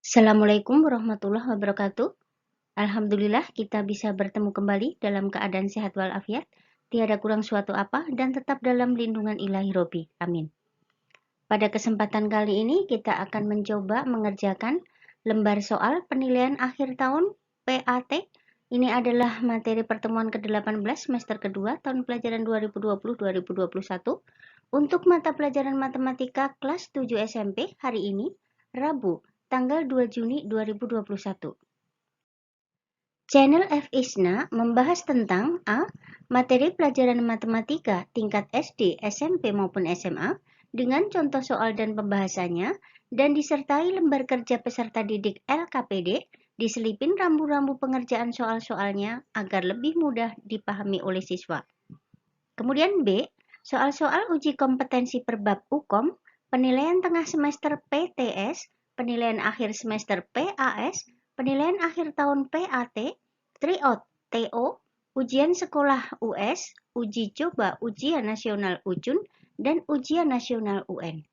Assalamualaikum warahmatullahi wabarakatuh. Alhamdulillah kita bisa bertemu kembali dalam keadaan sehat walafiat, tiada kurang suatu apa, dan tetap dalam lindungan ilahi Robi. Amin. Pada kesempatan kali ini kita akan mencoba mengerjakan lembar soal penilaian akhir tahun PAT. Ini adalah materi pertemuan ke-18 semester kedua tahun pelajaran 2020-2021 untuk mata pelajaran matematika kelas 7 SMP hari ini, Rabu, tanggal 2 Juni 2021. Channel F ISNA membahas tentang A. Materi pelajaran matematika tingkat SD, SMP maupun SMA dengan contoh soal dan pembahasannya dan disertai lembar kerja peserta didik LKPD diselipin rambu-rambu pengerjaan soal-soalnya agar lebih mudah dipahami oleh siswa. Kemudian B. Soal-soal uji kompetensi per bab UKOM, penilaian tengah semester PTS, penilaian akhir semester PAS, penilaian akhir tahun PAT, tryout TO, ujian sekolah US, uji coba ujian nasional UJUN, dan ujian nasional UN.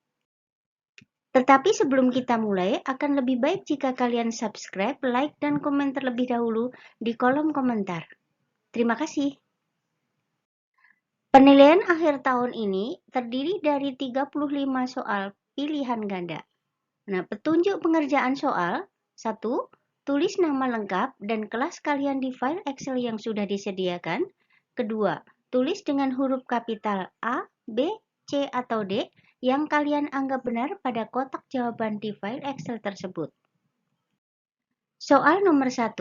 Tetapi sebelum kita mulai, akan lebih baik jika kalian subscribe, like, dan komen terlebih dahulu di kolom komentar. Terima kasih. Penilaian akhir tahun ini terdiri dari 35 soal pilihan ganda. Nah, petunjuk pengerjaan soal: 1. Tulis nama lengkap dan kelas kalian di file Excel yang sudah disediakan. Kedua, tulis dengan huruf kapital A, B, C, atau D yang kalian anggap benar pada kotak jawaban di file Excel tersebut. Soal nomor 1.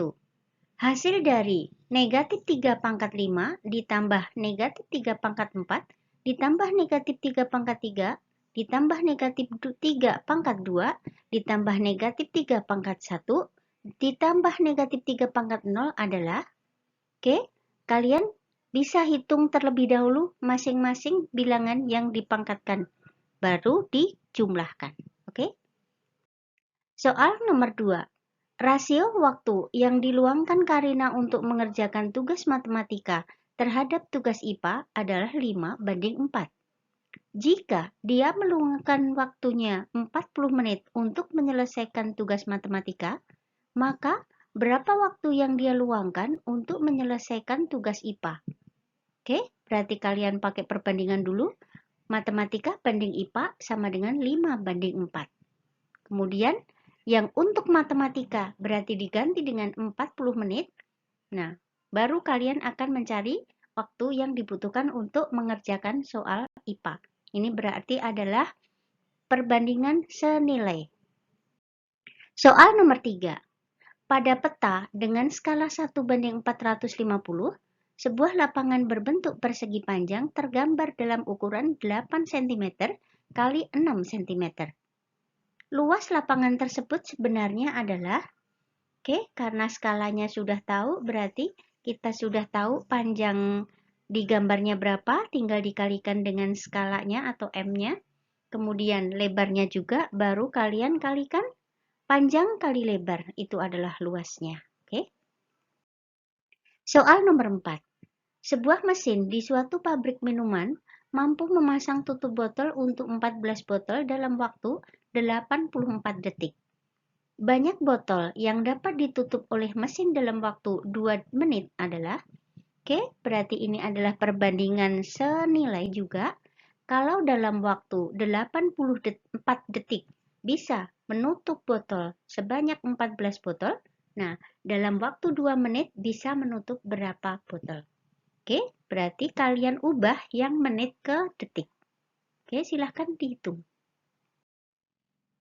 Hasil dari negatif 3 pangkat 5 ditambah negatif 3 pangkat 4 ditambah negatif 3 pangkat 3 ditambah negatif 3 pangkat 2 ditambah negatif 3 pangkat 1 ditambah negatif 3 pangkat 0 adalah, oke, kalian bisa hitung terlebih dahulu masing-masing bilangan yang dipangkatkan, baru dijumlahkan. Oke. Soal nomor 2. Rasio waktu yang diluangkan Karina untuk mengerjakan tugas matematika terhadap tugas IPA adalah 5:4. Jika dia meluangkan waktunya 40 menit untuk menyelesaikan tugas matematika, maka berapa waktu yang dia luangkan untuk menyelesaikan tugas IPA? Oke, berarti kalian pakai perbandingan dulu. Matematika banding IPA sama dengan 5:4. Kemudian yang untuk matematika berarti diganti dengan 40 menit. Nah, baru kalian akan mencari waktu yang dibutuhkan untuk mengerjakan soal IPA. Ini berarti adalah perbandingan senilai. Soal nomor 3. Pada peta dengan skala 1:450, sebuah lapangan berbentuk persegi panjang tergambar dalam ukuran 8 cm kali 6 cm. Luas lapangan tersebut sebenarnya adalah, oke, karena skalanya sudah tahu, berarti kita sudah tahu panjang di gambarnya berapa, tinggal dikalikan dengan skalanya atau M-nya. Kemudian lebarnya juga, baru kalian kalikan panjang kali lebar, itu adalah luasnya. Oke. Soal nomor 4. Sebuah mesin di suatu pabrik minuman mampu memasang tutup botol untuk 14 botol dalam waktu 84 detik. Banyak botol yang dapat ditutup oleh mesin dalam waktu 2 menit adalah, oke, berarti ini adalah perbandingan senilai juga. Kalau dalam waktu 84 detik bisa menutup botol sebanyak 14 botol, nah dalam waktu 2 menit bisa menutup berapa botol? Oke, berarti kalian ubah yang menit ke detik. Oke, silahkan dihitung.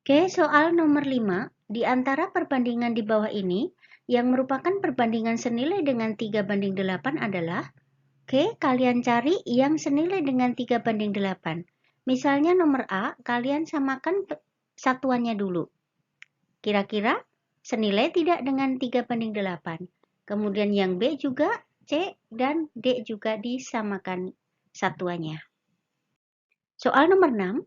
Oke, soal nomor 5. Di antara perbandingan di bawah ini, yang merupakan perbandingan senilai dengan 3:8 adalah, oke, kalian cari yang senilai dengan 3:8. Misalnya nomor A, kalian samakan satuannya dulu. Kira-kira senilai tidak dengan 3:8. Kemudian yang B juga, C dan D juga disamakan satuannya. Soal nomor 6.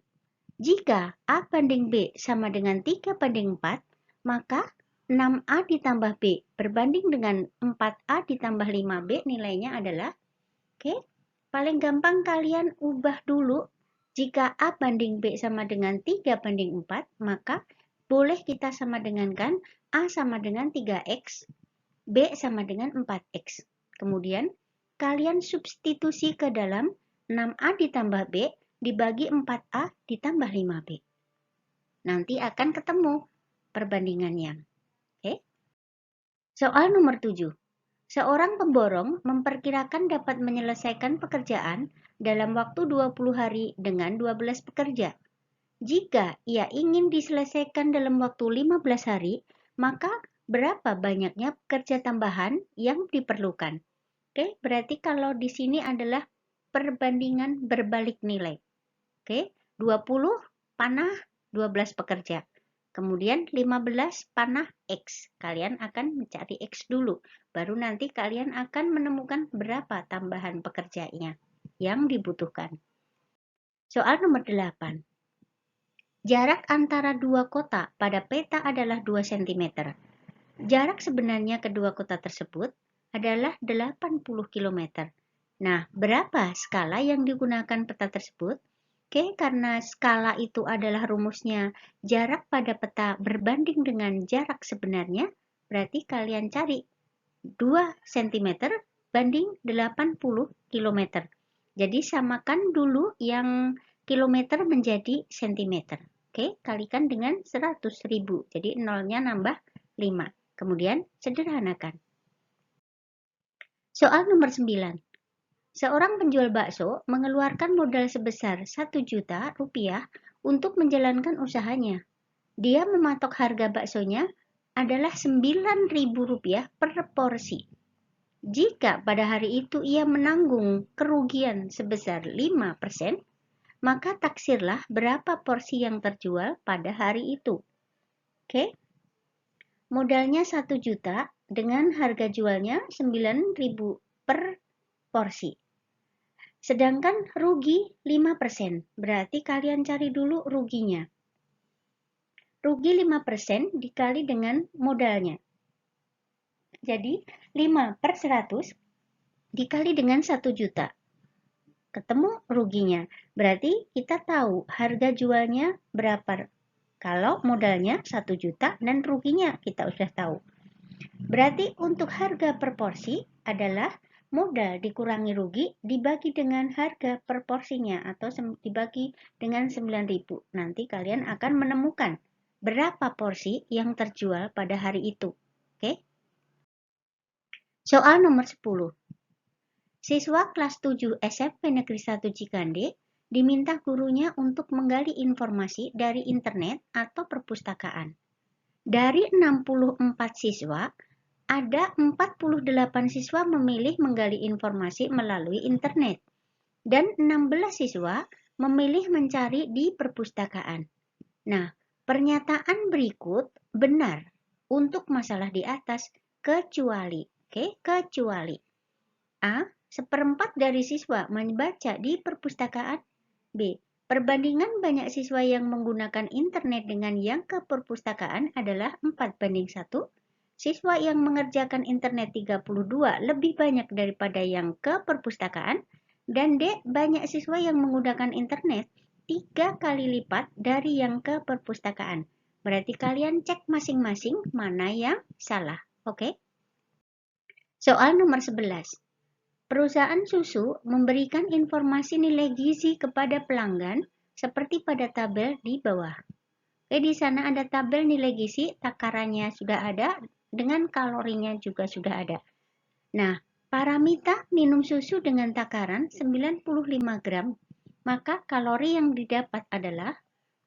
Jika A banding B sama dengan 3:4, maka 6A ditambah B berbanding dengan 4A ditambah 5B nilainya adalah, oke, paling gampang kalian ubah dulu. Jika A banding B sama dengan 3:4, maka boleh kita sama dengankan A sama dengan 3X, B sama dengan 4X. Kemudian kalian substitusi ke dalam 6A ditambah B dibagi 4A ditambah 5B. Nanti akan ketemu perbandingannya. Oke? Soal nomor 7. Seorang pemborong memperkirakan dapat menyelesaikan pekerjaan dalam waktu 20 hari dengan 12 pekerja. Jika ia ingin diselesaikan dalam waktu 15 hari, maka berapa banyaknya pekerja tambahan yang diperlukan? Oke, berarti kalau di sini adalah perbandingan berbalik nilai. Oke, 20 panah 12 pekerja. Kemudian 15 panah X. Kalian akan mencari X dulu. Baru nanti kalian akan menemukan berapa tambahan pekerjanya yang dibutuhkan. Soal nomor 8. Jarak antara dua kota pada peta adalah 2 cm. Jarak sebenarnya kedua kota tersebut adalah 80 km. Nah, berapa skala yang digunakan peta tersebut? Oke, karena skala itu adalah rumusnya jarak pada peta berbanding dengan jarak sebenarnya, berarti kalian cari 2 cm banding 80 km. Jadi samakan dulu yang kilometer menjadi cm. Oke, kalikan dengan 100.000. Jadi nolnya nambah 5. Kemudian sederhanakan. Soal nomor 9. Seorang penjual bakso mengeluarkan modal sebesar 1 juta rupiah untuk menjalankan usahanya. Dia mematok harga baksonya adalah 9.000 rupiah per porsi. Jika pada hari itu ia menanggung kerugian sebesar 5%, maka taksirlah berapa porsi yang terjual pada hari itu. Oke? Modalnya 1 juta dengan harga jualnya 9.000 per porsi. Sedangkan rugi 5%, berarti kalian cari dulu ruginya. Rugi 5% dikali dengan modalnya. Jadi 5 per 100 dikali dengan 1 juta. Ketemu ruginya. Berarti kita tahu harga jualnya berapa. Kalau modalnya 1 juta dan ruginya kita sudah tahu. Berarti untuk harga per porsi adalah modal dikurangi rugi dibagi dengan harga per porsinya atau dibagi dengan 9.000. Nanti kalian akan menemukan berapa porsi yang terjual pada hari itu. Oke? Soal nomor 10. Siswa kelas 7 SMP Negeri 1 Cikande diminta gurunya untuk menggali informasi dari internet atau perpustakaan. Dari 64 siswa, ada 48 siswa memilih menggali informasi melalui internet dan 16 siswa memilih mencari di perpustakaan. Nah, pernyataan berikut benar untuk masalah di atas kecuali. Oke, kecuali A. Seperempat dari siswa membaca di perpustakaan. B. Perbandingan banyak siswa yang menggunakan internet dengan yang ke perpustakaan adalah 4:1. Siswa yang mengerjakan internet 32 lebih banyak daripada yang ke perpustakaan. Dan D. Banyak siswa yang menggunakan internet 3 kali lipat dari yang ke perpustakaan. Berarti kalian cek masing-masing mana yang salah. Oke? Soal nomor 11. Perusahaan susu memberikan informasi nilai gizi kepada pelanggan seperti pada tabel di bawah. Oke, di sana ada tabel nilai gizi, takarannya sudah ada, dengan kalorinya juga sudah ada. Nah, Paramita minum susu dengan takaran 95 gram, maka kalori yang didapat adalah,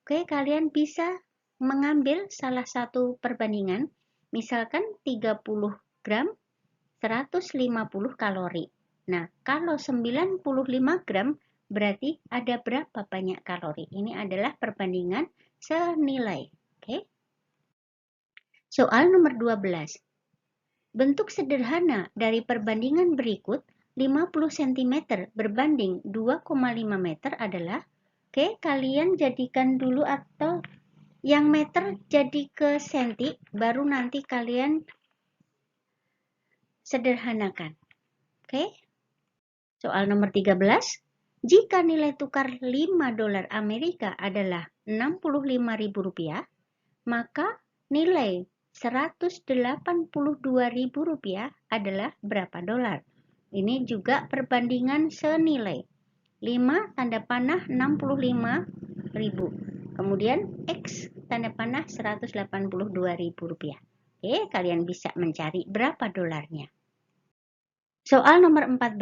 oke, kalian bisa mengambil salah satu perbandingan, misalkan 30 gram, 150 kalori. Nah, kalau 95 gram berarti ada berapa banyak kalori? Ini adalah perbandingan senilai. Oke. Soal nomor 12. Bentuk sederhana dari perbandingan berikut 50 cm berbanding 2,5 meter adalah, oke, kalian jadikan dulu atau yang meter jadi ke senti, baru nanti kalian sederhanakan. Oke. Soal nomor 13. Jika nilai tukar $5 Amerika adalah 65.000 rupiah, maka nilai Rp182.000 adalah berapa dolar? Ini juga perbandingan senilai. 5 tanda panah 65.000. Kemudian X tanda panah Rp182.000. Oke, kalian bisa mencari berapa dolarnya. Soal nomor 14.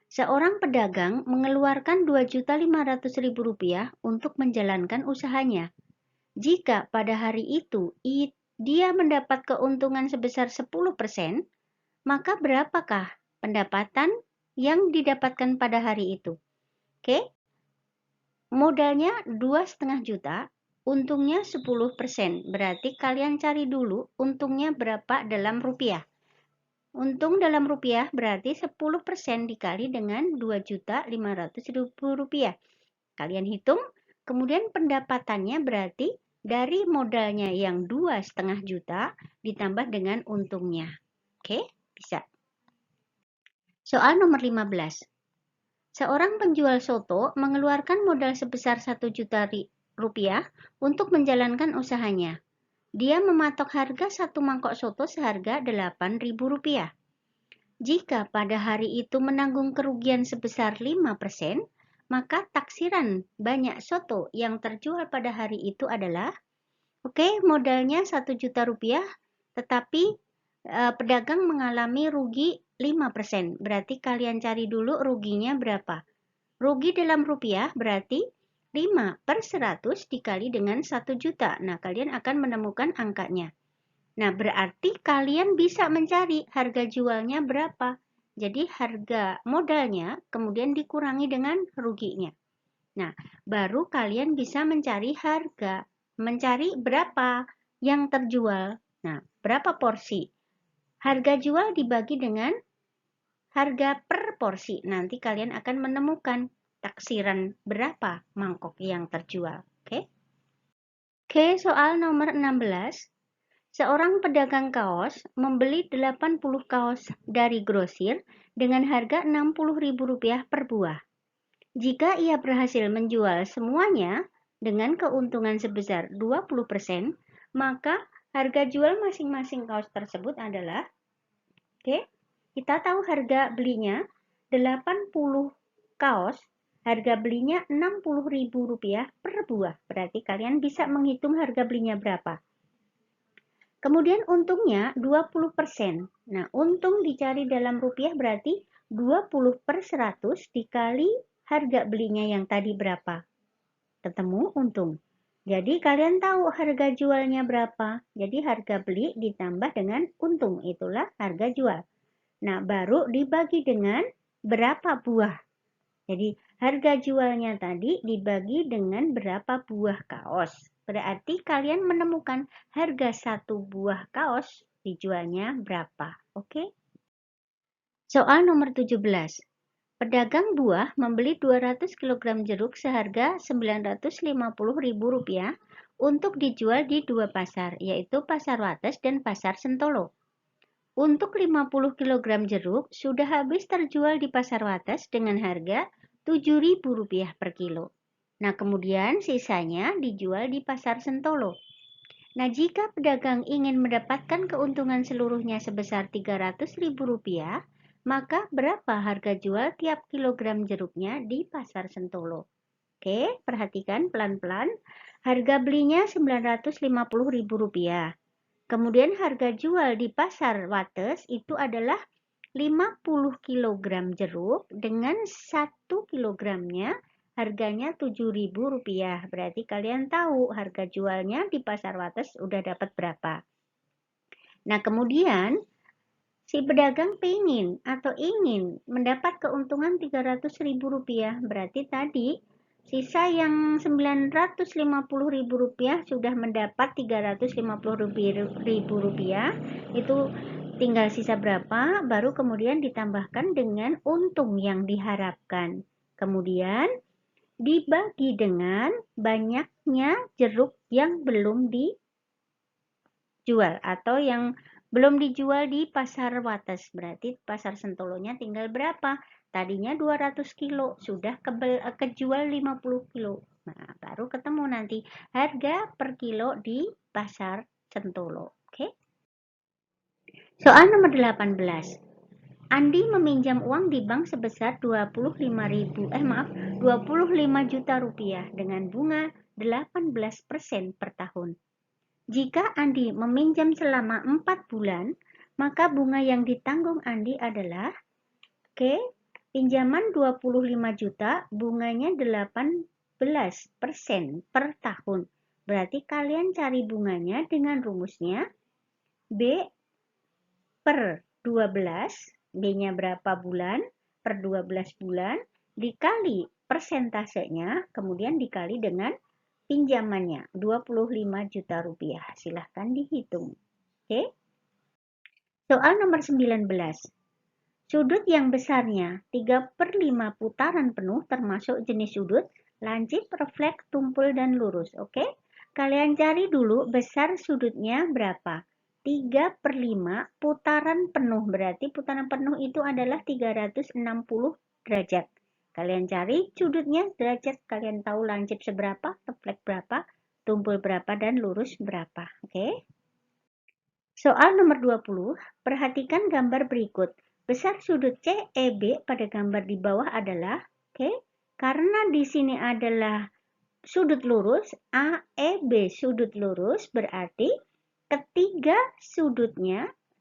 Seorang pedagang mengeluarkan Rp2.500.000 untuk menjalankan usahanya. Jika pada hari itu dia mendapat keuntungan sebesar 10%, maka berapakah pendapatan yang didapatkan pada hari itu? Oke, modalnya 2,5 juta, untungnya 10%. Berarti kalian cari dulu untungnya berapa dalam rupiah. Untung dalam rupiah berarti 10% dikali dengan Rp2.500.000. Kalian hitung, kemudian pendapatannya berarti dari modalnya yang 2,5 juta ditambah dengan untungnya. Oke, bisa. Soal nomor 15. Seorang penjual soto mengeluarkan modal sebesar 1 juta rupiah untuk menjalankan usahanya. Dia mematok harga satu mangkok soto seharga Rp8.000. Jika pada hari itu menanggung kerugian sebesar 5%, maka taksiran banyak soto yang terjual pada hari itu adalah, modalnya 1 juta rupiah, tetapi pedagang mengalami rugi 5%. Berarti kalian cari dulu ruginya berapa. Rugi dalam rupiah berarti 5/100 dikali dengan 1 juta. Nah, kalian akan menemukan angkanya. Nah, berarti kalian bisa mencari harga jualnya berapa. Jadi harga modalnya kemudian dikurangi dengan ruginya. Nah, baru kalian bisa mencari harga. Mencari berapa yang terjual. Nah, berapa porsi. Harga jual dibagi dengan harga per porsi. Nanti kalian akan menemukan taksiran berapa mangkok yang terjual. Oke, soal nomor 16. Seorang pedagang kaos membeli 80 kaos dari grosir dengan harga Rp60.000 per buah. Jika ia berhasil menjual semuanya dengan keuntungan sebesar 20%, maka harga jual masing-masing kaos tersebut adalah, kita tahu harga belinya 80 kaos, harga belinya Rp60.000 per buah. Berarti kalian bisa menghitung harga belinya berapa. Kemudian untungnya 20%. Nah, untung dicari dalam rupiah berarti 20/100 dikali harga belinya yang tadi berapa. Ketemu untung. Jadi kalian tahu harga jualnya berapa. Jadi harga beli ditambah dengan untung. Itulah harga jual. Nah, baru dibagi dengan berapa buah. Jadi harga jualnya tadi dibagi dengan berapa buah kaos. Berarti kalian menemukan harga satu buah kaos dijualnya berapa. Soal nomor 17. Pedagang buah membeli 200 kg jeruk seharga Rp950.000 untuk dijual di dua pasar, yaitu Pasar Wates dan Pasar Sentolo. Untuk 50 kg jeruk sudah habis terjual di Pasar Wates dengan harga Rp7.000 per kilo. Nah, kemudian sisanya dijual di Pasar Sentolo. Nah, jika pedagang ingin mendapatkan keuntungan seluruhnya sebesar Rp300.000, maka berapa harga jual tiap kilogram jeruknya di Pasar Sentolo? Perhatikan pelan-pelan. Harga belinya Rp950.000. Kemudian harga jual di Pasar Wates itu adalah 50 kg jeruk dengan 1 kilogramnya harganya Rp7.000. Berarti kalian tahu harga jualnya di Pasar Wates udah dapat berapa. Nah, kemudian si pedagang ingin mendapat keuntungan Rp300.000. Berarti tadi sisa yang Rp950.000 sudah mendapat Rp350.000. Itu tinggal sisa berapa, baru kemudian ditambahkan dengan untung yang diharapkan. Kemudian dibagi dengan banyaknya jeruk yang belum dijual atau yang belum dijual di Pasar Wates. Berarti Pasar Sentolonya tinggal berapa? Tadinya 200 kilo, sudah kejual 50 kilo. Nah, baru ketemu nanti harga per kilo di pasar Sentolo. Oke. Soal nomor 18. Andi meminjam uang di bank sebesar 25 juta rupiah dengan bunga 18% per tahun. Jika Andi meminjam selama 4 bulan, maka bunga yang ditanggung Andi adalah pinjaman 25 juta, bunganya 18% per tahun. Berarti kalian cari bunganya dengan rumusnya B per 12, B-nya berapa bulan, per 12 bulan, dikali persentasenya, kemudian dikali dengan pinjamannya, 25 juta rupiah. Silahkan dihitung. Oke. Soal nomor 19. Sudut yang besarnya 3/5 putaran penuh termasuk jenis sudut, lancip, refleks, tumpul, dan lurus. Oke. Kalian cari dulu besar sudutnya berapa. 3/5 putaran penuh, berarti putaran penuh itu adalah 360 derajat. Kalian cari sudutnya derajat, kalian tahu lancip seberapa, refleks berapa, tumpul berapa, dan lurus berapa. Oke. Soal nomor 20, perhatikan gambar berikut. Besar sudut CEB pada gambar di bawah adalah, karena di sini adalah sudut lurus, AEB sudut lurus, berarti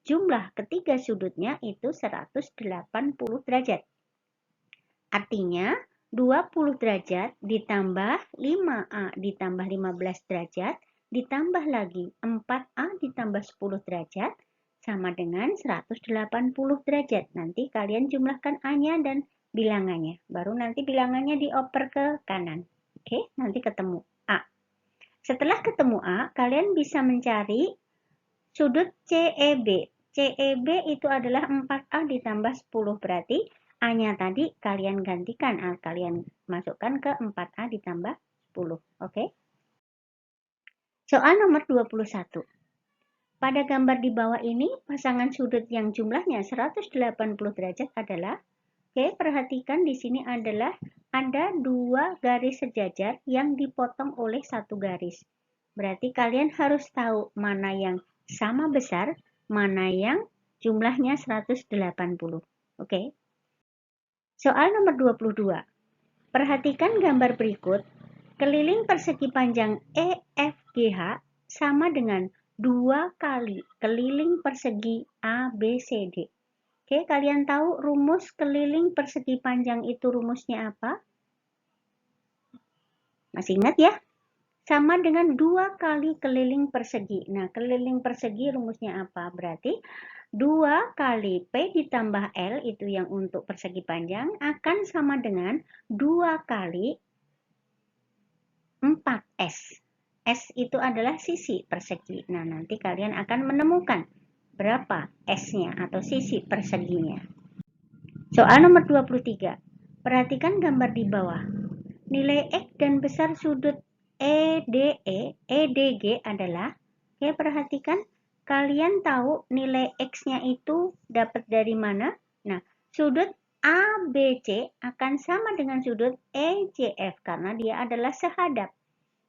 jumlah ketiga sudutnya itu 180 derajat. Artinya 20 derajat ditambah 5A ditambah 15 derajat ditambah lagi 4A ditambah 10 derajat sama dengan 180 derajat. Nanti kalian jumlahkan A-nya dan bilangannya. Baru nanti bilangannya dioper ke kanan. Oke, nanti ketemu A. Setelah ketemu A, kalian bisa mencari sudut CEB. CEB itu adalah 4A ditambah 10. Berarti A-nya tadi kalian gantikan. Kalian masukkan ke 4A ditambah 10. Oke. Soal nomor 21. Pada gambar di bawah ini, pasangan sudut yang jumlahnya 180 derajat adalah, perhatikan di sini adalah ada 2 garis sejajar yang dipotong oleh 1 garis. Berarti kalian harus tahu mana yang sama besar, mana yang jumlahnya 180. Oke. Soal nomor 22. Perhatikan gambar berikut. Keliling persegi panjang EFGH sama dengan 2 kali keliling persegi ABCD. Oke, kalian tahu rumus keliling persegi panjang itu rumusnya apa? Masih ingat ya? Sama dengan 2 kali keliling persegi. Nah, keliling persegi rumusnya apa? Berarti 2 kali P ditambah L, itu yang untuk persegi panjang, akan sama dengan 2 kali 4S. S itu adalah sisi persegi. Nah, nanti kalian akan menemukan berapa S-nya atau sisi perseginya. Soal nomor 23. Perhatikan gambar di bawah. Nilai X dan besar sudut EDG adalah, perhatikan, kalian tahu nilai X-nya itu dapat dari mana? Nah, sudut ABC akan sama dengan sudut EJF karena dia adalah sehadap.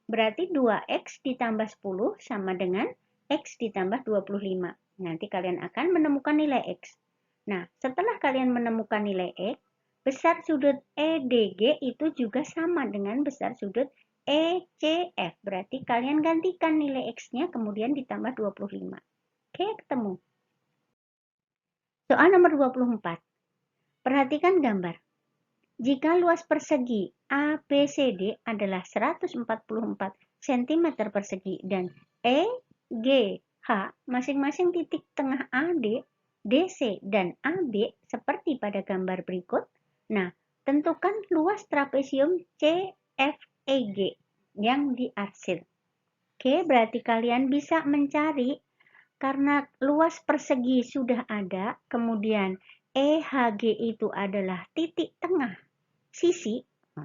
Berarti 2X ditambah 10 sama dengan X ditambah 25. Nanti kalian akan menemukan nilai X. Nah, setelah kalian menemukan nilai X, besar sudut EDG itu juga sama dengan besar sudut ECF. Berarti kalian gantikan nilai X-nya kemudian ditambah 25. Oke, ketemu. Soal nomor 24. Perhatikan gambar. Jika luas persegi ABCD adalah 144 cm persegi dan EGH masing-masing titik tengah AD, DC, dan AB seperti pada gambar berikut. Nah, tentukan luas trapesium CFEG yang diarsir. Oke, berarti kalian bisa mencari karena luas persegi sudah ada, kemudian EHG itu adalah titik tengah sisi,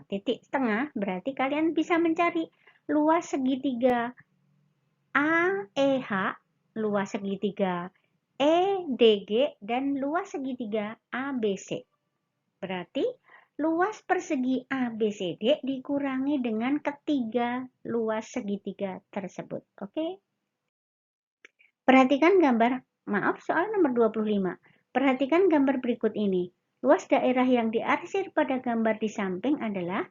titik tengah, berarti kalian bisa mencari luas segitiga AEH, luas segitiga EDG, dan luas segitiga ABC. Berarti luas persegi ABCD dikurangi dengan ketiga luas segitiga tersebut. Oke? Perhatikan gambar, soal nomor 25. Perhatikan gambar berikut ini. Luas daerah yang diarsir pada gambar di samping adalah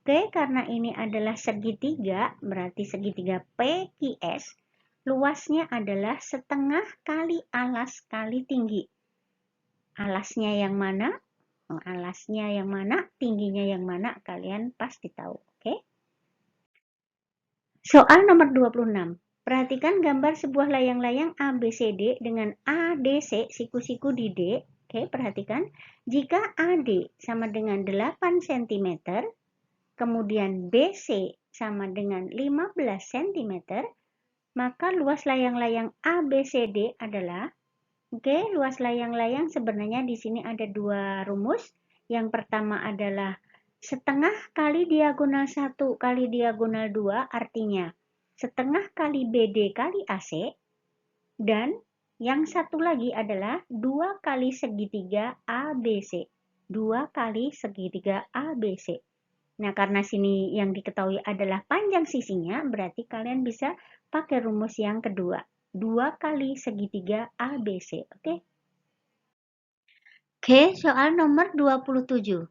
karena ini adalah segitiga, berarti segitiga PQS, luasnya adalah setengah kali alas kali tinggi. Alasnya yang mana? Alasnya yang mana, tingginya yang mana, kalian pasti tahu. Oke? Soal nomor 26. Perhatikan gambar sebuah layang-layang ABCD dengan ADC siku-siku di D. Oke, perhatikan. Jika AD sama dengan 8 cm, kemudian BC sama dengan 15 cm, maka luas layang-layang ABCD adalah, luas layang-layang sebenarnya di sini ada dua rumus. Yang pertama adalah setengah kali diagonal 1 kali diagonal 2, artinya setengah kali BD kali AC. Dan yang satu lagi adalah 2 kali segitiga ABC. 2 kali segitiga ABC. Nah, karena sini yang diketahui adalah panjang sisinya, berarti kalian bisa pakai rumus yang kedua. 2 kali segitiga ABC. Oke? Oke, soal nomor 27.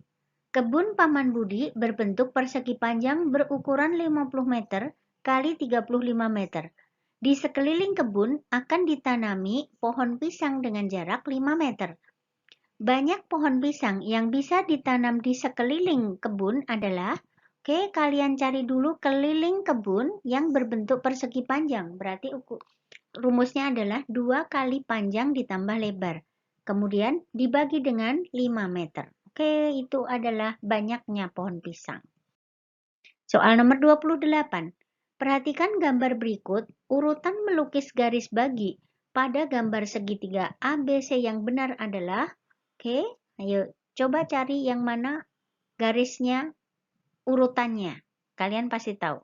Kebun Paman Budi berbentuk persegi panjang berukuran 50 meter kali 35 meter. Di sekeliling kebun akan ditanami pohon pisang dengan jarak 5 meter. Banyak pohon pisang yang bisa ditanam di sekeliling kebun adalah, kalian cari dulu keliling kebun yang berbentuk persegi panjang. Berarti rumusnya adalah 2 kali panjang ditambah lebar. Kemudian dibagi dengan 5 meter. Oke, itu adalah banyaknya pohon pisang. Soal nomor 28. Perhatikan gambar berikut, urutan melukis garis bagi pada gambar segitiga ABC yang benar adalah, ayo coba cari yang mana garisnya, urutannya. Kalian pasti tahu.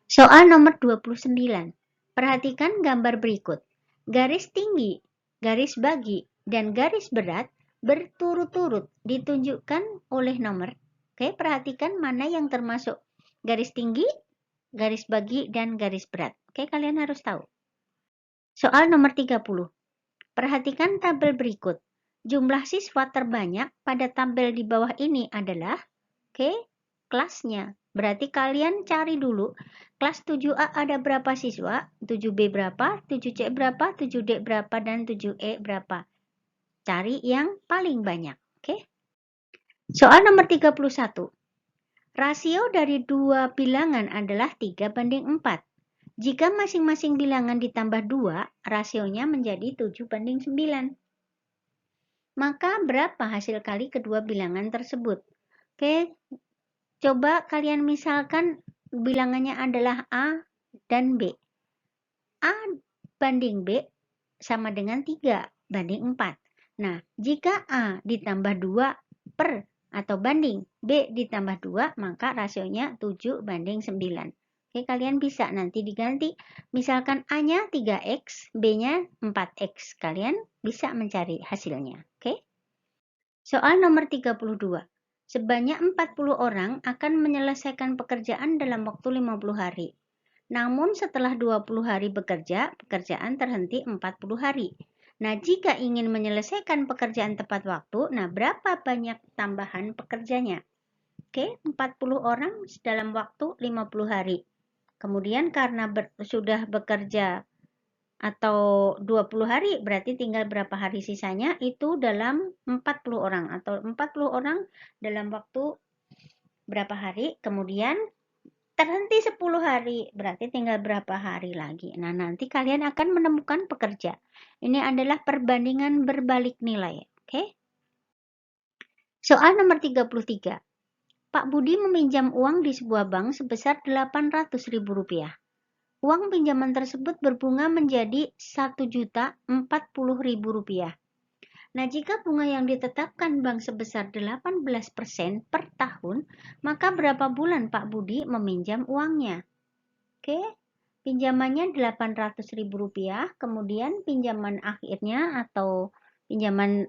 Soal nomor 29. Perhatikan gambar berikut. Garis tinggi, garis bagi, dan garis berat berturut-turut ditunjukkan oleh nomor. Perhatikan mana yang termasuk garis tinggi, garis bagi, dan garis berat. Kalian harus tahu. Soal nomor 30. Perhatikan tabel berikut. Jumlah siswa terbanyak pada tabel di bawah ini adalah, kelasnya. Berarti kalian cari dulu, kelas 7A ada berapa siswa, 7B berapa, 7C berapa, 7D berapa, dan 7E berapa. Cari yang paling banyak. Soal nomor 31. Rasio dari dua bilangan adalah 3:4. Jika masing-masing bilangan ditambah 2, rasionya menjadi 7:9. Maka berapa hasil kali kedua bilangan tersebut? Coba kalian misalkan bilangannya adalah A dan B. A banding B sama dengan 3:4. Nah, jika A ditambah 2 per atau banding B ditambah 2, maka rasionya 7:9. Kalian bisa nanti diganti. Misalkan A-nya 3X, B-nya 4X. Kalian bisa mencari hasilnya. Soal nomor 32. Sebanyak 40 orang akan menyelesaikan pekerjaan dalam waktu 50 hari. Namun setelah 20 hari bekerja, pekerjaan terhenti 40 hari. Nah, jika ingin menyelesaikan pekerjaan tepat waktu, berapa banyak tambahan pekerjanya? 40 orang dalam waktu 50 hari. Kemudian karena sudah bekerja atau 20 hari, berarti tinggal berapa hari sisanya, itu dalam 40 orang atau 40 orang dalam waktu berapa hari, kemudian terhenti 10 hari, berarti tinggal berapa hari lagi. Nah, nanti kalian akan menemukan pekerja. Ini adalah perbandingan berbalik nilai. Soal nomor 33. Pak Budi meminjam uang di sebuah bank sebesar Rp800.000. Uang pinjaman tersebut berbunga menjadi Rp1.040.000. Nah, jika bunga yang ditetapkan bank sebesar 18% per tahun, maka berapa bulan Pak Budi meminjam uangnya? Pinjamannya Rp800.000, kemudian pinjaman akhirnya atau pinjaman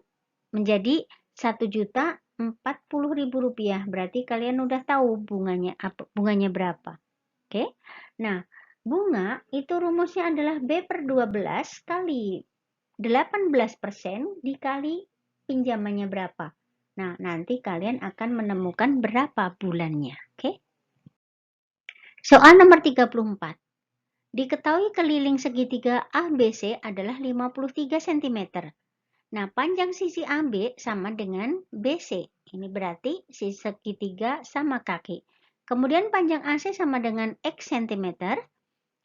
menjadi Rp1.040.000. Berarti kalian udah tahu bunganya berapa. Oke. Nah, bunga itu rumusnya adalah B per 12 kali 18% dikali pinjamannya berapa. Nah, nanti kalian akan menemukan berapa bulannya. Oke. Soal nomor 34. Diketahui keliling segitiga ABC adalah 53 cm. Nah, panjang sisi AB sama dengan BC. Ini berarti sisi segitiga sama kaki. Kemudian panjang AC sama dengan X cm,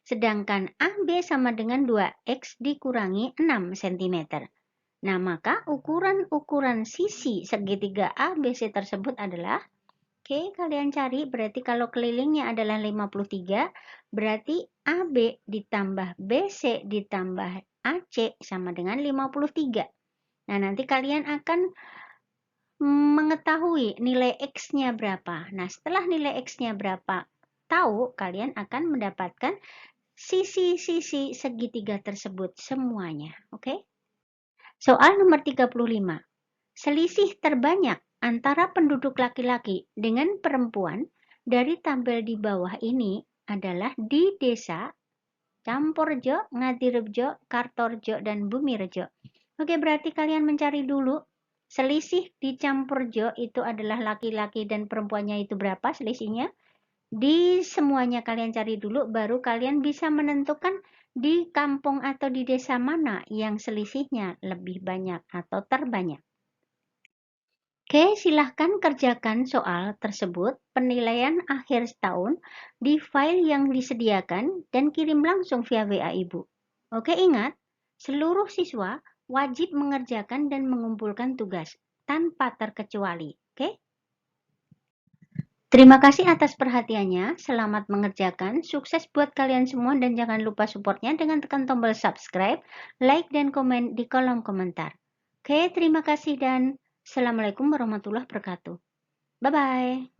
sedangkan AB sama dengan 2X dikurangi 6 cm. Nah, maka ukuran sisi segitiga ABC tersebut adalah, oke, kalian cari, berarti kalau kelilingnya adalah 53, berarti AB ditambah BC ditambah AC sama dengan 53. Nah, nanti kalian akan mengetahui nilai X-nya berapa. Nah, setelah nilai X-nya berapa tahu, kalian akan mendapatkan sisi-sisi segitiga tersebut semuanya. Oke? Soal nomor 35. Selisih terbanyak antara penduduk laki-laki dengan perempuan dari tabel di bawah ini adalah di desa Campurjo, Ngadirejo, Kartorejo, dan Bumirejo. Oke, berarti kalian mencari dulu selisih di Campurjo itu adalah laki-laki dan perempuannya itu berapa selisihnya. Di semuanya kalian cari dulu, baru kalian bisa menentukan di kampung atau di desa mana yang selisihnya lebih banyak atau terbanyak. Oke, silahkan kerjakan soal tersebut penilaian akhir setahun di file yang disediakan dan kirim langsung via WA Ibu. Oke, ingat, seluruh siswa wajib mengerjakan dan mengumpulkan tugas tanpa terkecuali. Oke? Terima kasih atas perhatiannya, selamat mengerjakan, sukses buat kalian semua dan jangan lupa supportnya dengan tekan tombol subscribe, like, dan komen di kolom komentar. Oke, terima kasih dan Assalamualaikum warahmatullahi wabarakatuh. Bye-bye.